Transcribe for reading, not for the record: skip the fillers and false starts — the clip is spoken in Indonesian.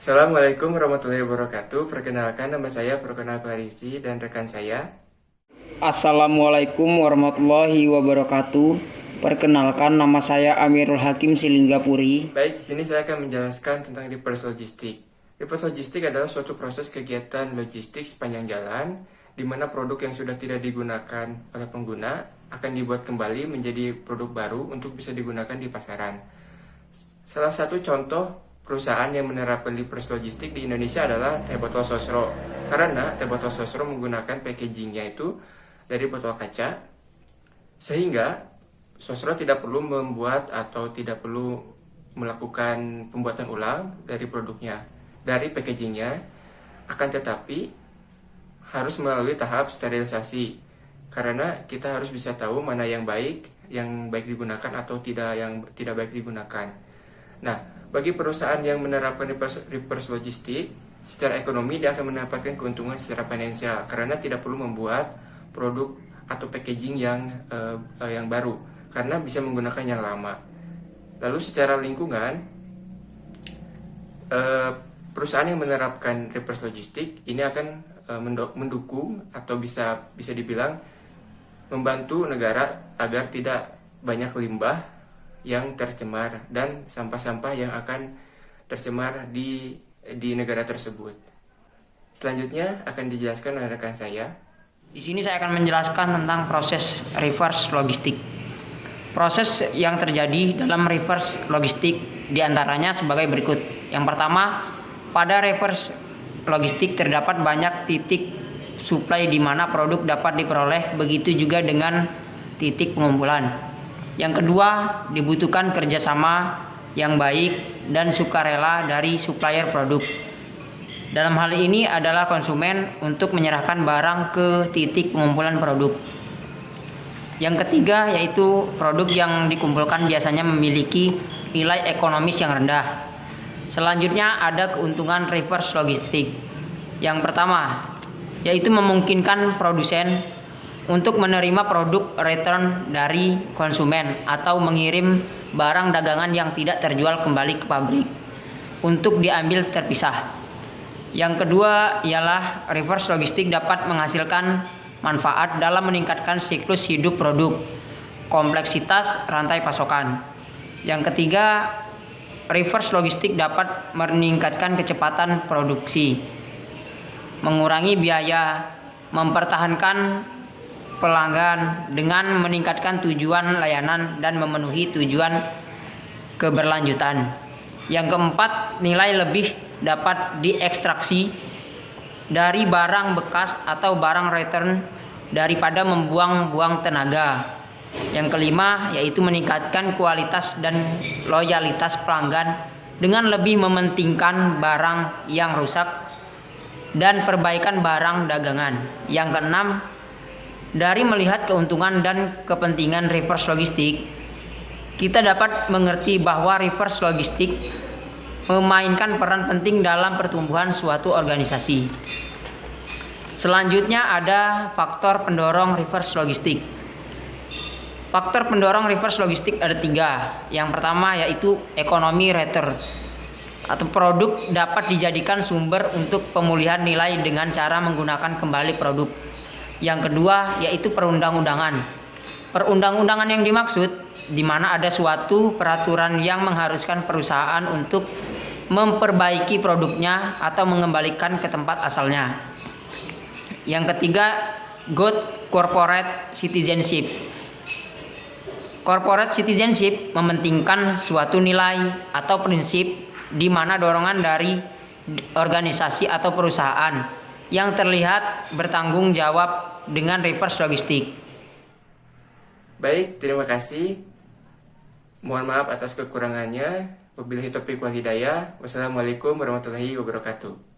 Assalamualaikum warahmatullahi wabarakatuh. Perkenalkan, nama saya Perkenal Parisi dan rekan saya. Assalamualaikum warahmatullahi wabarakatuh. Perkenalkan, nama saya Amirul Hakim Silinggapuri. Baik, di sini saya akan menjelaskan tentang reverse logistik. Reverse logistik adalah suatu proses kegiatan logistik sepanjang jalan, di mana produk yang sudah tidak digunakan oleh pengguna akan dibuat kembali menjadi produk baru untuk bisa digunakan di pasaran. Salah satu contoh perusahaan yang menerapkan reverse logistik di Indonesia adalah Teh Botol Sosro. Karena Teh Botol Sosro menggunakan packagingnya itu dari botol kaca, sehingga Sosro tidak perlu membuat atau tidak perlu melakukan pembuatan ulang dari produknya, dari packagingnya, akan tetapi harus melalui tahap sterilisasi. Karena kita harus bisa tahu mana yang baik digunakan atau yang tidak baik digunakan. Nah, bagi perusahaan yang menerapkan reverse logistik, secara ekonomi dia akan mendapatkan keuntungan secara finansial karena tidak perlu membuat produk atau packaging yang baru karena bisa menggunakan yang lama. Lalu secara lingkungan, perusahaan yang menerapkan reverse logistik ini akan mendukung atau bisa dibilang membantu negara agar tidak banyak limbah yang tercemar dan sampah-sampah yang akan tercemar di negara tersebut. Selanjutnya akan dijelaskan oleh rekan saya. Di sini saya akan menjelaskan tentang proses reverse logistik. Proses yang terjadi dalam reverse logistik diantaranya sebagai berikut. Yang pertama, pada reverse logistik terdapat banyak titik supply di mana produk dapat diperoleh, begitu juga dengan titik pengumpulan. Yang kedua, dibutuhkan kerjasama yang baik dan sukarela dari supplier produk. Dalam hal ini adalah konsumen untuk menyerahkan barang ke titik pengumpulan produk. Yang ketiga, yaitu produk yang dikumpulkan biasanya memiliki nilai ekonomis yang rendah. Selanjutnya ada keuntungan reverse logistik. Yang pertama, yaitu memungkinkan produsen untuk menerima produk return dari konsumen atau mengirim barang dagangan yang tidak terjual kembali ke pabrik untuk diambil terpisah. Yang kedua ialah reverse logistik dapat menghasilkan manfaat dalam meningkatkan siklus hidup produk, kompleksitas rantai pasokan. Yang ketiga, reverse logistik dapat meningkatkan kecepatan produksi, mengurangi biaya, mempertahankan pelanggan dengan meningkatkan tujuan layanan dan memenuhi tujuan keberlanjutan. Yang keempat, nilai lebih dapat diekstraksi dari barang bekas atau barang return daripada membuang-buang tenaga. Yang kelima, yaitu meningkatkan kualitas dan loyalitas pelanggan dengan lebih mementingkan barang yang rusak dan perbaikan barang dagangan. Yang keenam, dari melihat keuntungan dan kepentingan reverse logistik, kita dapat mengerti bahwa reverse logistik memainkan peran penting dalam pertumbuhan suatu organisasi. Selanjutnya ada faktor pendorong reverse logistik. Faktor pendorong reverse logistik ada 3. Yang pertama yaitu ekonomi return, atau produk dapat dijadikan sumber untuk pemulihan nilai dengan cara menggunakan kembali produk. Yang kedua yaitu perundang-undangan. Perundang-undangan yang dimaksud di mana ada suatu peraturan yang mengharuskan perusahaan untuk memperbaiki produknya atau mengembalikan ke tempat asalnya. Yang ketiga, good corporate citizenship. Corporate citizenship mementingkan suatu nilai atau prinsip di mana dorongan dari organisasi atau perusahaan yang terlihat bertanggung jawab dengan reverse logistik. Baik, terima kasih. Mohon maaf atas kekurangannya. Wabillahi taufiq wal hidayah. Wassalamualaikum warahmatullahi wabarakatuh.